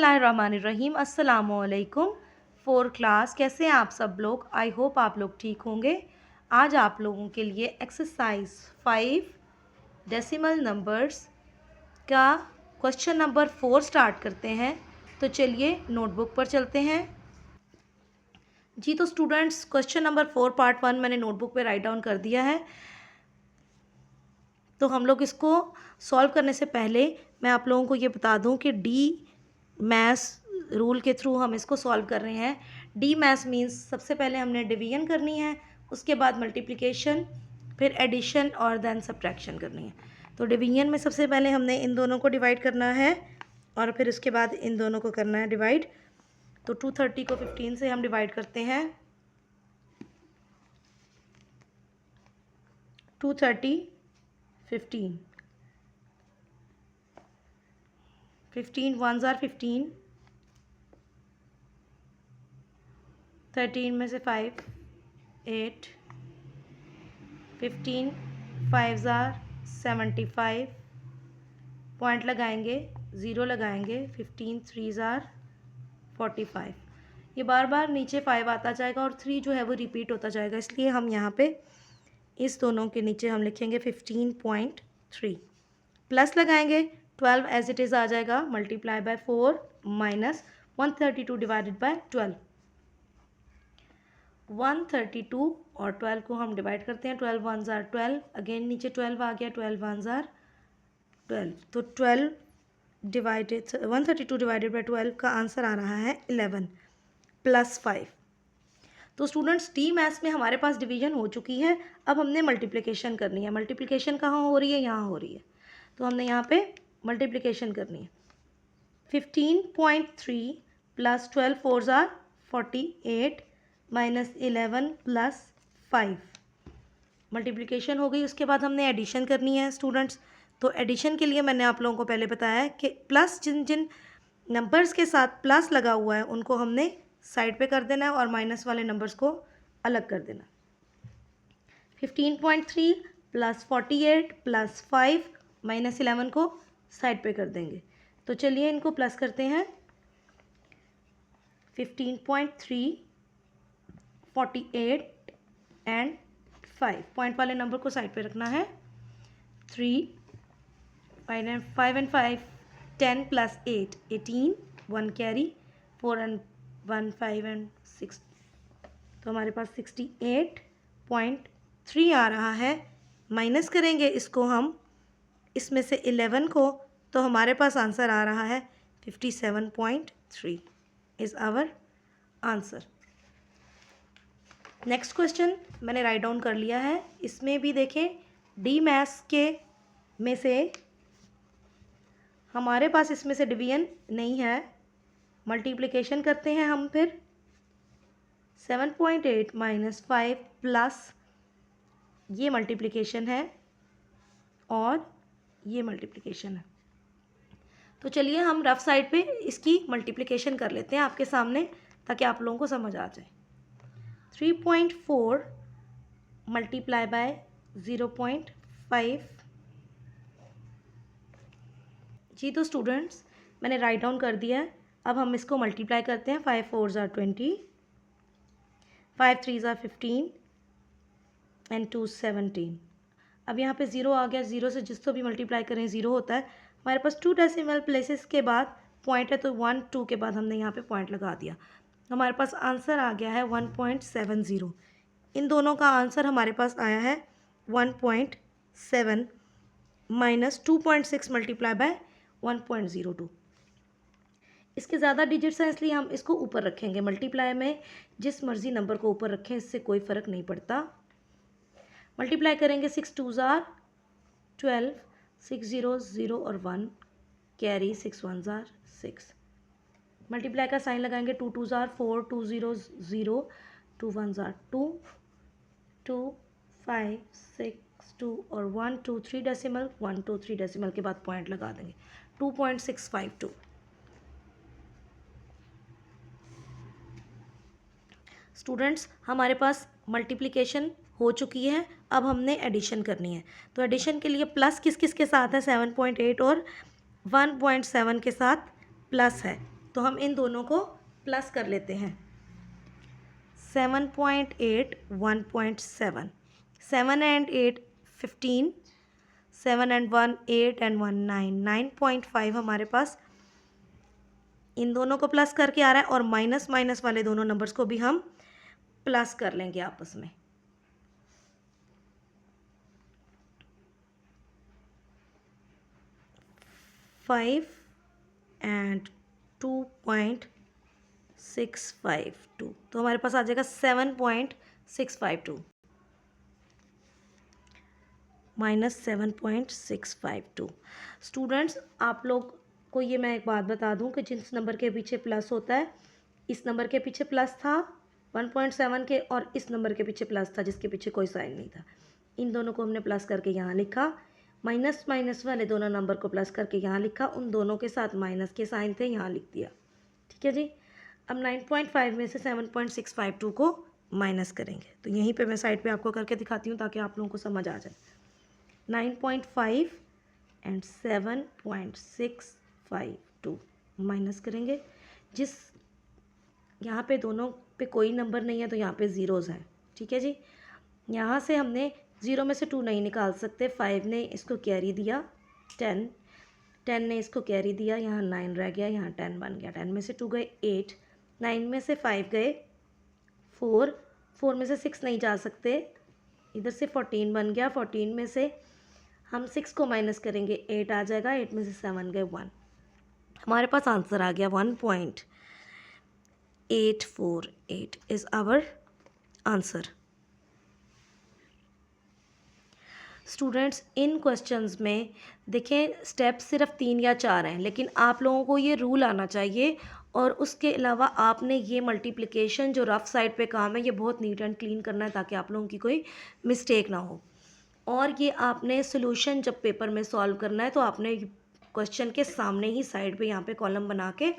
बिस्मिल्लाहिर्रहमानिर्रहीम। अस्सलामुअलैकुम। Four class, कैसे हैं आप सब लोग? आई होप आप लोग ठीक होंगे। आज आप लोगों के लिए एक्सरसाइज 5 डेसिमल नंबर्स का क्वेश्चन नंबर 4 स्टार्ट करते हैं। तो चलिए नोटबुक पर चलते हैं जी। तो स्टूडेंट्स, क्वेश्चन नंबर 4 पार्ट 1 मैंने नोटबुक पे राइट डाउन कर दिया है। तो हम लोग इसको सॉल्व करने से पहले मैं आप लोगों को ये बता दूं कि डी मैथ्स रूल के थ्रू हम इसको सॉल्व कर रहे हैं। डी मैथ्स मीन्स सबसे पहले हमने डिवीजन करनी है, उसके बाद मल्टीप्लिकेशन, फिर एडिशन और देन सब्ट्रैक्शन करनी है। तो डिवीजन में सबसे पहले हमने इन दोनों को डिवाइड करना है और फिर उसके बाद इन दोनों को करना है डिवाइड। तो 230 को 15 से हम डिवाइड करते हैं। 230 15 15 1s are 15, 13 में से 5 8, 15 5s are 75, पॉइंट लगाएंगे, 0 लगाएंगे, 15 3s are 45। ये बार बार नीचे 5 आता जाएगा और 3 जो है वो रिपीट होता जाएगा, इसलिए हम यहाँ पे इस दोनों के नीचे हम लिखेंगे 15.3, प्लस लगाएंगे, 12 एज इट इज़ आ जाएगा, multiply by 4 minus 132 divided by 12। 132 और 12 को हम डिवाइड करते हैं। 12 1s are 12, अगेन नीचे 12 आ गया, 12 1s are 12। तो 12 डिवाइडेड 132 डिवाइडेड बाय 12 का आंसर आ रहा है 11 प्लस 5। तो स्टूडेंट्स, डी मैथ्स में हमारे पास डिवीजन हो चुकी है, अब हमने मल्टीप्लिकेशन करनी है। मल्टीप्लिकेशन कहाँ हो रही है? यहाँ हो रही है। तो हमने यहाँ पे मल्टीप्लिकेशन करनी है। 15.3 plus 12 4s are 48 minus 11 plus 5, multiplication हो गई। उसके बाद हमने एडिशन करनी है स्टूडेंट्स। तो एडिशन के लिए मैंने आप लोगों को पहले बताया है कि प्लस जिन जिन नंबर्स के साथ प्लस लगा हुआ है उनको हमने साइड पे कर देना है और माइनस वाले नंबर्स को अलग कर देना। 15.3 प्लस 48 प्लस 5 माइनस 11 को साइड पे कर देंगे। तो चलिए इनको प्लस करते हैं। 15.3 48 एंड 5, पॉइंट वाले नंबर को साइड पे रखना है। 3 5 and 5 10 plus 8 18, 1 carry, 4 and 1 5 and 6, तो हमारे पास 68.3 आ रहा है। माइनस करेंगे इसको हम इसमें से 11 को, तो हमारे पास आंसर आ रहा है 57.3 is our answer. Next question मैंने राइट डाउन कर लिया है। इसमें भी देखें, डी मैथ्स के में से हमारे पास इसमें से डिवीजन नहीं है, मल्टीप्लिकेशन करते हैं हम। फिर 7.8 माइनस 5 प्लस ये मल्टीप्लिकेशन है और ये मल्टीप्लिकेशन है। तो चलिए हम रफ साइड पे इसकी मल्टीप्लिकेशन कर लेते हैं आपके सामने, ताकि आप लोगों को समझ आ जाए। 3.4 मल्टीप्लाई बाय 0.5 जी। तो स्टूडेंट्स, मैंने राइट डाउन कर दिया है। अब हम इसको मल्टीप्लाई करते हैं। 5 4s are 20, 5 3s are 15 and 2 17। अब यहाँ पे 0 आ गया, 0 से जिसको भी मल्टीप्लाई करें 0 होता है। हमारे पास 2 डेसिमल प्लेसेस के बाद पॉइंट है, तो 1 2 के बाद हमने यहाँ पे पॉइंट लगा दिया। हमारे पास आंसर आ गया है 1.70। इन दोनों का आंसर हमारे पास आया है 1.7 माइनस 2.6 मल्टीप्लाई बाय 1.02। इसके ज़्यादा डिजिट्स हैं, इसलिए हम इसको ऊपर रखेंगे। मल्टीप्लाई में जिस मर्जी नंबर को ऊपर रखें, इससे कोई फ़र्क नहीं पड़ता। मल्टीप्लाई करेंगे, 6 2s are 12, 6 0s 0 और 1 कैरी, 6 1s are 6। मल्टीप्लाई का साइन लगाएंगे, 2 2s are 4, 2 0s 0, 2 1s are 2, 2 5 6 2 और 1 2 3 डेसिमल, 1 2 3 डेसिमल के बाद पॉइंट लगा देंगे। 2.652। स्टूडेंट्स, हमारे पास मल्टीप्लिकेशन हो चुकी है, अब हमने एडिशन करनी है। तो एडिशन के लिए प्लस किस किस के साथ है? 7.8 और 1.7 के साथ प्लस है। तो हम इन दोनों को प्लस कर लेते हैं। 7.8 1.7, 7 and 8 15, 7 and 1 8 and 1 9, 9.5 हमारे पास इन दोनों को प्लस करके आ रहा है, और माइनस माइनस वाले दोनों नंबर्स को भी हम प्लस कर लेंगे आपस में। फाइव एंड 2.652, तो हमारे पास आ जाएगा 7.652 माइनस 7.652। स्टूडेंट्स, आप लोग को ये मैं एक बात बता दूं कि जिस नंबर के पीछे प्लस होता है, इस नंबर के पीछे प्लस था 1.7 के, और इस नंबर के पीछे प्लस था जिसके पीछे कोई साइन नहीं था। इन दोनों को हमने प्लस करके यहाँ लिखा, माइनस माइनस वाले दोनों नंबर को प्लस करके यहाँ लिखा, उन दोनों के साथ माइनस के साइन थे, यहाँ लिख दिया। ठीक है जी। अब 9.5 में से 7.652 को माइनस करेंगे, तो यहीं पे मैं साइड पे आपको करके दिखाती हूँ ताकि आप लोगों को समझ आ जाए। 9.5 एंड 7.652 माइनस करेंगे। जिस यहाँ पे दोनों पे कोई नंबर नहीं है तो यहाँ पे ज़ीरोज़ हैं। ठीक है जी। यहाँ से हमने 0 में से 2 नहीं निकाल सकते, 5 ने इसको कैरी दिया, 10 ने इसको कैरी दिया, यहाँ 9 रह गया, यहाँ 10 बन गया, 10 में से 2 गए 8, 9 में से 5 गए 4, 4 में से 6 नहीं जा सकते, इधर से 14 बन गया, 14 में से हम 6 को माइनस करेंगे 8 आ जाएगा, 8 में से 7 गए 1, हमारे पास आंसर आ गया 1.848 इज़ आवर आंसर। स्टूडेंट्स, इन क्वेश्चंस में देखें स्टेप सिर्फ 3 या 4 हैं, लेकिन आप लोगों को ये रूल आना चाहिए, और उसके अलावा आपने ये मल्टीप्लिकेशन जो रफ़ साइड पे काम है ये बहुत नीट एंड क्लीन करना है ताकि आप लोगों की कोई मिस्टेक ना हो। और ये आपने सोल्यूशन जब पेपर में सॉल्व करना है तो आपने क्वेश्चन के सामने ही साइड पे यहाँ पे कॉलम बना के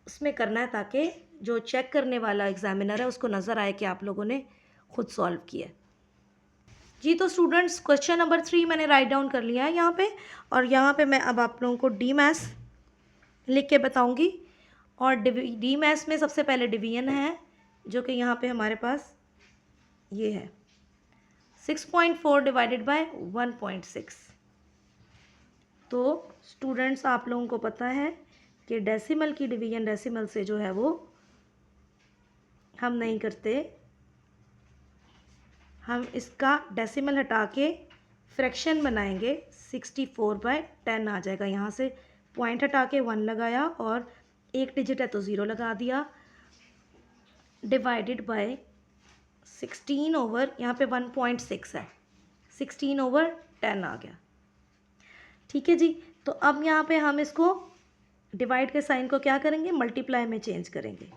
उसमें करना है, ताकि जो चेक करने वाला एग्जामिनर है उसको नज़र आए कि आप लोगों ने खुद सॉल्व किया है जी। तो स्टूडेंट्स, क्वेश्चन नंबर 3 मैंने राइट डाउन कर लिया है यहाँ पे, और यहाँ पे मैं अब आप लोगों को डी मैथ्स लिख के बताऊँगी। और डी मैथ्स में सबसे पहले डिवीजन है, जो कि यहाँ पे हमारे पास ये है 6.4 डिवाइडेड बाय 1.6। तो स्टूडेंट्स, आप लोगों को पता है कि डेसिमल की डिवीजन डेसिमल से जो है वो हम नहीं करते, हम इसका डेसिमल हटा के फ्रैक्शन बनाएंगे। 64/10 आ जाएगा, यहाँ से पॉइंट हटा के 1 लगाया और एक डिजिट है तो 0 लगा दिया, डिवाइडेड बाय 16 ओवर, यहाँ पे 1.6 है, 16/10 आ गया। ठीक है जी। तो अब यहाँ पे हम इसको डिवाइड के साइन को क्या करेंगे, मल्टीप्लाई में चेंज करेंगे।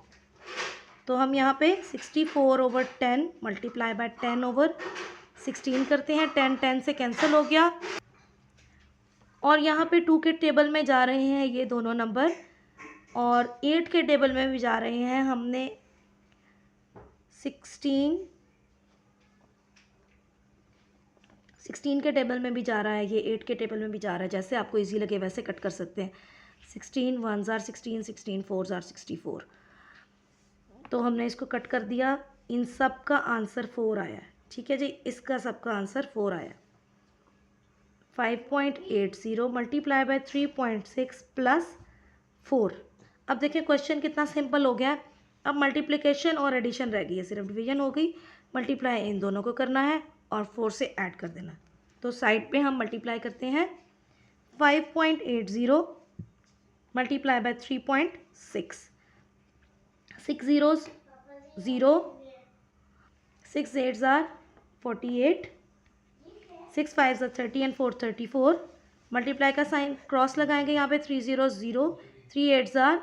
तो हम यहाँ पे 64/10 मल्टीप्लाई बाय 10/16 करते हैं, 10 से कैंसिल हो गया, और यहाँ पे 2 के टेबल में जा रहे हैं ये दोनों नंबर, और 8 के टेबल में भी जा रहे हैं। हमने 16 के टेबल में भी जा रहा है, ये 8 के टेबल में भी जा रहा है, जैसे आपको इजी लगे वैसे कट कर सकते हैं। 16 1s are 16, 16 4s are 64। तो हमने इसको कट कर दिया, इन सब का आंसर 4 आया है। ठीक है जी, इसका सबका आंसर 4 आया। 5.80 मल्टीप्लाई बाय 3.6 प्लस 4। अब देखिए क्वेश्चन कितना सिंपल हो गया है। अब मल्टीप्लिकेशन और एडिशन रह गई है, सिर्फ डिवीजन हो गई। मल्टीप्लाई इन दोनों को करना है और 4 से ऐड कर देना। तो साइड पे हम मल्टीप्लाई करते हैं। 5.80 multiply by 3.6, 6 zeros 0, 6 8s are 48, 6 5s are 30 and 4 34। Multiply का साइन क्रॉस लगाएंगे यहाँ पे, 3 zeros 0, 3 8s are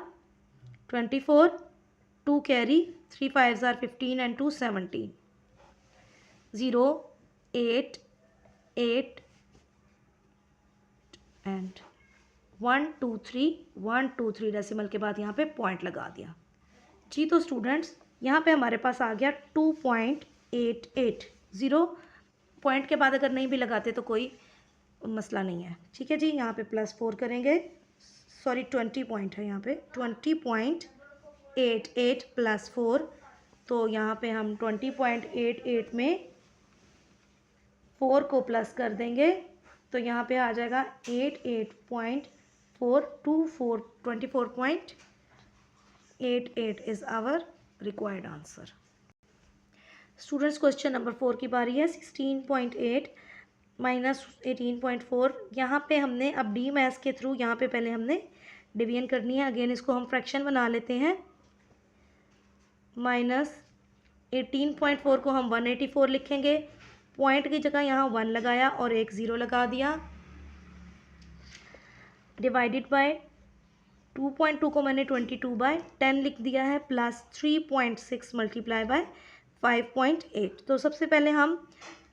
24, 2 carry, 3 5s are 15 and 2 17, 0 8 8 and 1 2 3 1 2 3 decimal के बाद यहाँ पे पॉइंट लगा दिया जी। तो स्टूडेंट्स, यहाँ पे हमारे पास आ गया 2.88। 0 पॉइंट के बाद अगर नहीं भी लगाते तो कोई मसला नहीं है। ठीक है जी। यहाँ पे +4 करेंगे, सॉरी 20 पॉइंट है यहाँ पे, 20.88 प्लस 4, तो यहाँ पे हम 20.88 में 4 को प्लस कर देंगे, तो यहाँ पे आ जाएगा 88.424, 24.88 is our required answer. Students question number 4 की बारी है। 16.8 माइनस 18.4, यहाँ पे हमने अब डी मैथ्स के थ्रू यहाँ पे पहले हमने डिवीजन करनी है। अगेन इसको हम फ्रैक्शन बना लेते हैं। माइनस 18.4 को हम 184 लिखेंगे, पॉइंट की जगह यहाँ 1 लगाया और एक 0 लगा दिया, डिवाइडेड बाय 2.2 को मैंने 22/10 लिख दिया है, प्लस 3.6 मल्टीप्लाई बाय 5.8। तो सबसे पहले हम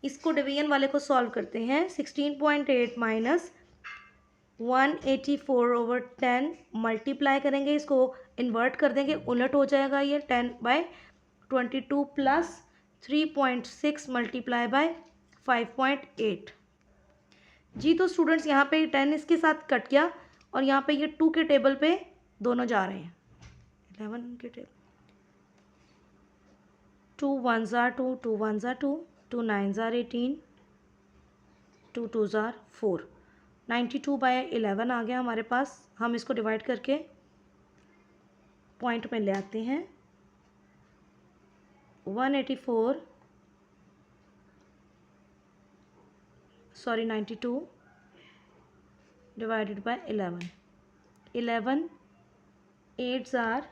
इसको डिवीजन वाले को सॉल्व करते हैं। 16.8 माइनस 184/10 मल्टीप्लाई करेंगे, इसको इन्वर्ट कर देंगे, उलट हो जाएगा ये 10/22 प्लस 3.6 मल्टीप्लाई बाय 5.8। जी तो स्टूडेंट्स यहाँ पे 10 इसके साथ कट गया और यहाँ पे ये 2 के टेबल पे दोनों जा रहे हैं। 11 के table, 2 1s are 2, 2 1s are 2, 2 9s are 18, 2 2s are 4, 92/11 आ गया हमारे पास। हम इसको डिवाइड करके पॉइंट में ले आते हैं। 184 sorry 92 divided by 11, 11 8s are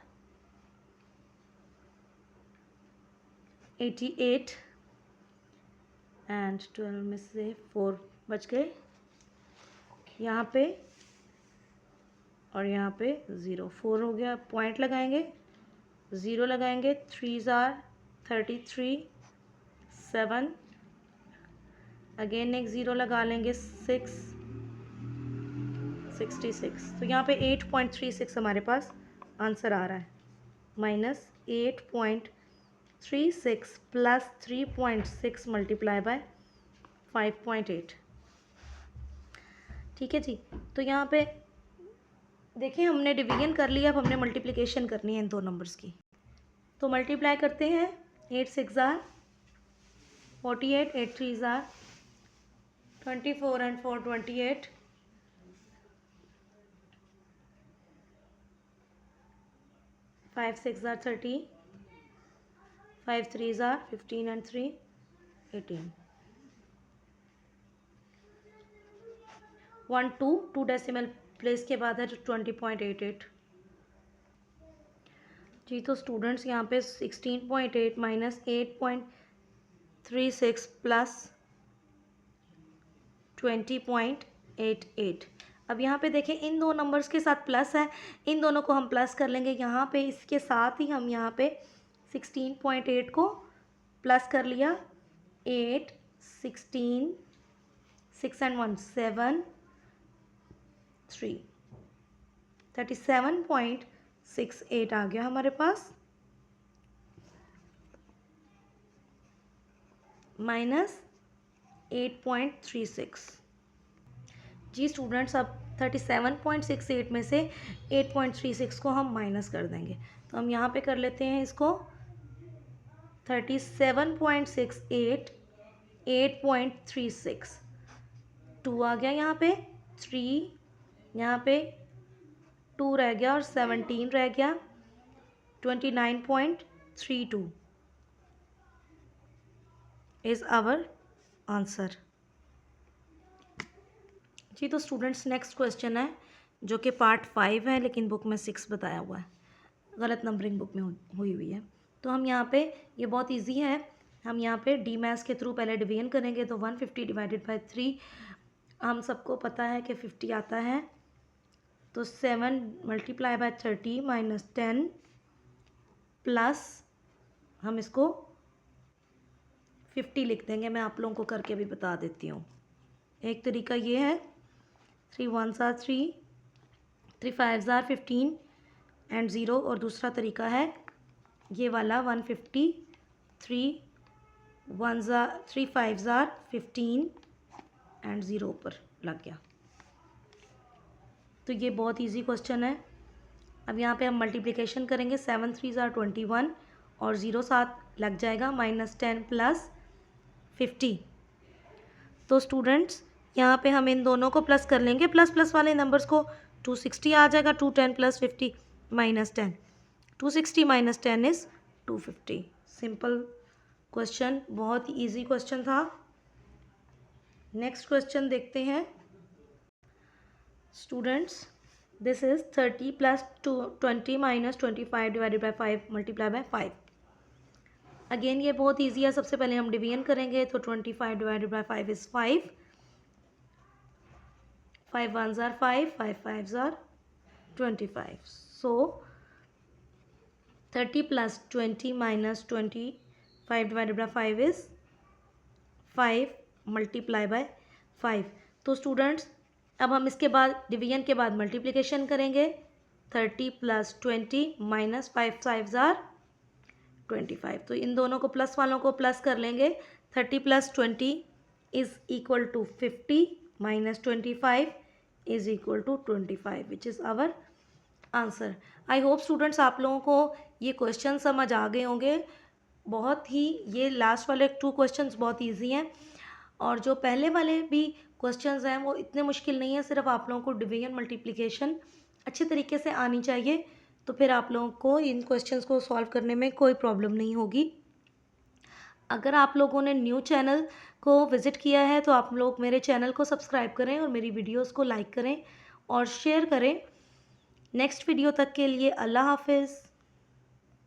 88 and 12 में से 4 बच गए यहाँ पे और यहाँ पे 0, 4 हो गया, पॉइंट लगाएंगे, 0 लगाएंगे, 3s are 33, 7 अगेन एक 0 लगा लेंगे, 6 66। तो यहाँ पे 8.36 हमारे पास आंसर आ रहा है। Minus 8.36 plus 3.6 multiply by 5.8। ठीक है जी, तो यहाँ पे देखिए हमने डिवीजन कर लिया, अब हमने मल्टीप्लिकेशन करनी है इन दो नंबर्स की। तो मल्टीप्लाई करते हैं। 8 6 are 48, 8 3 are 24 and 4 28, 5 6 are 30, 5 3 are 15 and 3 18, 1 2 decimal place के बाद है जो 20.88। जी तो स्टूडेंट्स यहाँ पे 16.8 माइनस 8.36 प्लस 20.88। अब यहाँ पे देखें इन दो नंबर्स के साथ प्लस है, इन दोनों को हम प्लस कर लेंगे। यहाँ पे इसके साथ ही हम यहाँ पे 16.8 को प्लस कर लिया, 8 16 6 and 1 7 3 37.68 आ गया हमारे पास, माइनस 8.36। जी स्टूडेंट्स अब 37.68 में से 8.36 को हम माइनस कर देंगे, तो हम यहाँ पे कर लेते हैं इसको 37.68 8.36, 2 आ गया यहाँ पे, 3 यहाँ पे 2 रह गया और 17 रह गया, 29.32 इज़ आवर आंसर। जी तो स्टूडेंट्स नेक्स्ट क्वेश्चन है जो कि पार्ट 5 है लेकिन बुक में 6 बताया हुआ है, गलत नंबरिंग बुक में हुई हुई है। तो हम यहाँ पे ये बहुत इजी है, हम यहाँ पे डी मैथ्स के थ्रू पहले डिवीजन करेंगे। तो 150 डिवाइडेड बाय 3 हम सबको पता है कि 50 आता है, तो 7 मल्टीप्लाई बाय 30 माइनस 10 प्लस हम इसको 50 लिख देंगे। मैं आप लोगों को करके भी बता देती हूँ। एक तरीका ये है 3 1s are 3, 3 5s are 15 and 0, और दूसरा तरीका है ये वाला 150, 3 5s are 15 एंड 0 ऊपर लग गया। तो ये बहुत इजी क्वेश्चन है। अब यहाँ पे हम मल्टीप्लिकेशन करेंगे, 7 3 आर 21 और 0 साथ लग जाएगा, -10 + 50। तो स्टूडेंट्स यहाँ पे हम इन दोनों को प्लस कर लेंगे, प्लस प्लस वाले नंबर्स को, 260 आ जाएगा, 210 + 50 -10, 260 - 10 इज़ 250। सिंपल क्वेश्चन, बहुत ही ईजी क्वेश्चन था। नेक्स्ट क्वेश्चन देखते हैं स्टूडेंट्स। This is 30 + 20 - 25 / 5 × 5। अगेन ये बहुत ईजी है। सबसे पहले हम डिवीजन करेंगे, तो 25 / 5 is 5, 5 1s are 5, 5 5s are 25. So 30 + 20 - 25 / 5 is 5 × 5। तो स्टूडेंट्स अब हम इसके बाद डिवीजन के बाद मल्टीप्लिकेशन करेंगे, 30 + 20 - 5 5s are 25। तो इन दोनों को प्लस वालों को प्लस कर लेंगे, 30 + 20 is equal to 50 - 25 is equal to 25, which is our answer. I hope students आप लोगों को ये क्वेश्चन समझ आ गए होंगे। बहुत ही ये लास्ट वाले 2 क्वेश्चंस बहुत इजी हैं, और जो पहले वाले भी क्वेश्चंस हैं वो इतने मुश्किल नहीं है। सिर्फ आप लोगों को डिवीजन मल्टीप्लिकेशन अच्छे तरीके से आनी चाहिए, तो फिर आप लोगों को इन क्वेश्चंस को सॉल्व करने में कोई प्रॉब्लम नहीं होगी। अगर आप लोगों ने न्यू चैनल को विज़िट किया है तो आप लोग मेरे चैनल को सब्सक्राइब करें और मेरी वीडियोस को लाइक करें और शेयर करें। नेक्स्ट वीडियो तक के लिए अल्लाह हाफिज़।